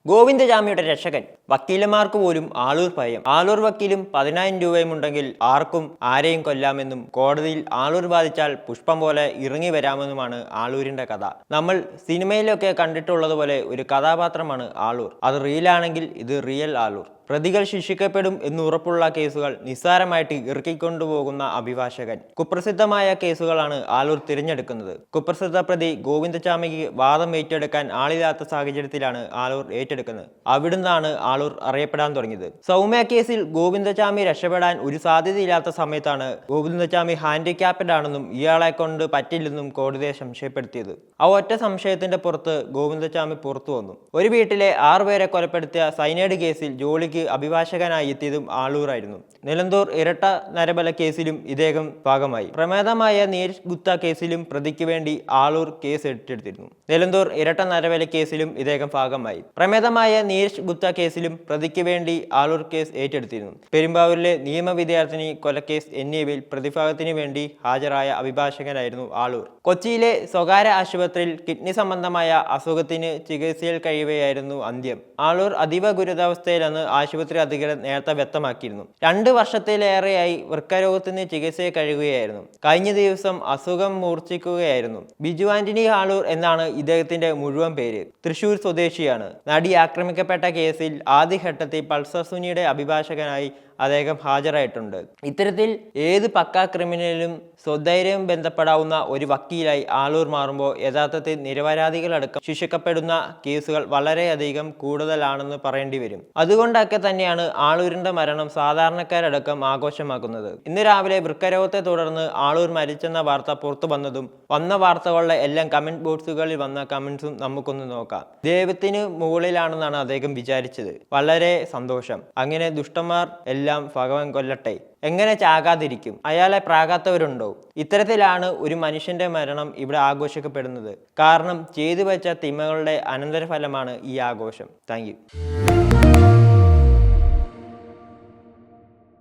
ഗോവിന്ദചാമിയുടെ രക്ഷകൻ. വക്കീലന്മാർക്ക് പോലും ആളൂർ ഭയം. ആളൂർ വക്കീലും 10,000 രൂപയും ഉണ്ടെങ്കിൽ ആർക്കും ആരെയും കൊല്ലാമെന്നും കോടതിയിൽ ആളൂർ ബാധിച്ചാൽ പുഷ്പം പോലെ ഇറങ്ങി വരാമെന്നുമാണ് ആളൂരിന്റെ കഥ. നമ്മൾ സിനിമയിലൊക്കെ കണ്ടിട്ടുള്ളതുപോലെ ഒരു കഥാപാത്രമാണ് ആളൂർ. അത് റിയലാണെങ്കിൽ ഇത് റിയൽ ആളൂർ. പ്രതികൾ ശിക്ഷിക്കപ്പെടും എന്ന് ഉറപ്പുള്ള കേസുകൾ നിസ്സാരമായിട്ട് ഇറക്കിക്കൊണ്ടുപോകുന്ന അഭിഭാഷകൻ. കുപ്രസിദ്ധമായ കേസുകളാണ് ആളൂർ തിരഞ്ഞെടുക്കുന്നത്. കുപ്രസിദ്ധ പ്രതി ഗോവിന്ദചാമിക്ക് വാദം ഏറ്റെടുക്കാൻ ആളില്ലാത്ത സാഹചര്യത്തിലാണ് ആളൂർ ഏറ്റെടുക്കുന്നത്. അവിടുന്നാണ് ആളൂർ അറിയപ്പെടാൻ തുടങ്ങിയത്. സൗമ്യ കേസിൽ ഗോവിന്ദചാമി രക്ഷപ്പെടാൻ ഒരു സാധ്യതയില്ലാത്ത സമയത്താണ് ഗോവിന്ദചാമി ഹാൻഡിക്യാപ്ഡ് ആണെന്നും ഇയാളെ കൊണ്ട് പറ്റില്ലെന്നും കോടതിയെ സംശയപ്പെടുത്തിയത്. ആ ഒറ്റ സംശയത്തിന്റെ പുറത്ത് ഗോവിന്ദചാമി പുറത്തു വന്നു. ഒരു വീട്ടിലെ 6 പേരെ കൊലപ്പെടുത്തിയ സൈനൈഡ് കേസിൽ ജോലിക്ക് അഭിഭാഷകനായി എത്തിയതും ആളൂറായിരുന്നു. നിലന്തൂർ ഇരട്ട നരബല കേസിലും ഇദ്ദേഹം ഭാഗമായി. പ്രമേദമായ നീരജ് ഗുപ്ത കേസിലും പ്രതിക്ക് വേണ്ടി ആളൂർ കേസ് ഏറ്റെടുത്തിരുന്നു. നിലന്തൂർ ഇരട്ട നരബല കേസിലും ഇദ്ദേഹം ഭാഗമായി. പ്രമേദമായ നീരജ് ഗുപ്ത കേസിലും പ്രതിക്ക് വേണ്ടി ആളൂർ കേസ് ഏറ്റെടുത്തിരുന്നു. പെരുമ്പാവൂരിലെ നിയമ വിദ്യാർത്ഥിനി കൊലക്കേസ് എന്നിവയിൽ പ്രതിഭാഗത്തിന് വേണ്ടി ഹാജരായ അഭിഭാഷകനായിരുന്നു ആളൂർ. കൊച്ചിയിലെ സ്വകാര്യ ആശുപത്രിയിൽ കിഡ്നി സംബന്ധമായ അസുഖത്തിന് ചികിത്സയിൽ കഴിയുകയായിരുന്നു അന്ത്യം. ആളൂർ അതീവ ഗുരുതരാവസ്ഥയിലെന്ന് ആശുപത്രി അധികൃതർ നേരത്തെ വ്യക്തമാക്കിയിരുന്നു. 2 വർഷത്തിലേറെയായി വൃക്കരോഗത്തിന് ചികിത്സയിൽ കഴിയുകയായിരുന്നു. കഴിഞ്ഞ ദിവസം അസുഖം മൂർച്ഛിക്കുകയായിരുന്നു. ബിജു ആന്റണി ആളൂർ എന്നാണ് ഇദ്ദേഹത്തിന്റെ മുഴുവൻ പേര്. തൃശൂർ സ്വദേശിയാണ്. നടി ആക്രമിക്കപ്പെട്ട കേസിൽ ആദ്യഘട്ടത്തിൽ പൾസർ സുനിയുടെ അഭിഭാഷകനായി അദ്ദേഹം ഹാജരായിട്ടുണ്ട്. ഇത്തരത്തിൽ ഏത് പക്കാ ക്രിമിനലും സ്വധൈര്യം ബന്ധപ്പെടാവുന്ന ഒരു വക്കീലായി ആളൂർ മാറുമ്പോൾ യഥാർത്ഥത്തിൽ നിരപരാധികളടക്കം ശിക്ഷിക്കപ്പെടുന്ന കേസുകൾ വളരെയധികം കൂടുതലാണെന്ന് പറയേണ്ടി വരും. അതുകൊണ്ടൊക്കെ തന്നെയാണ് ആളൂരിന്റെ മരണം സാധാരണക്കാരടക്കം ആഘോഷമാക്കുന്നത്. ഇന്ന് രാവിലെ വൃക്കരോഗത്തെ തുടർന്ന് ആളൂർ മരിച്ചെന്ന വാർത്ത പുറത്തു വന്നതും വന്ന വാർത്തകളുടെ എല്ലാം കമന്റ് ബോക്സുകളിൽ വന്ന കമന്റ്സും നമുക്കൊന്ന് നോക്കാം. ദൈവത്തിന് മുകളിലാണെന്നാണ് അദ്ദേഹം വിചാരിച്ചത്. വളരെ സന്തോഷം. അങ്ങനെ ദുഷ്ടന്മാർ എല്ലാം ഭഗവാൻ കൊല്ലട്ടെ. എങ്ങനെ ചാകാതിരിക്കും? അയാളെ പ്രാകാത്തവരുണ്ടോ? ഇത്തരത്തിലാണ് ഒരു മനുഷ്യന്റെ മരണം ഇവിടെ ആഘോഷിക്കപ്പെടുന്നത്. കാരണം ചെയ്തു വെച്ച തിന്മകളുടെ അനന്തരഫലമാണ് ഈ ആഘോഷം. Thank you.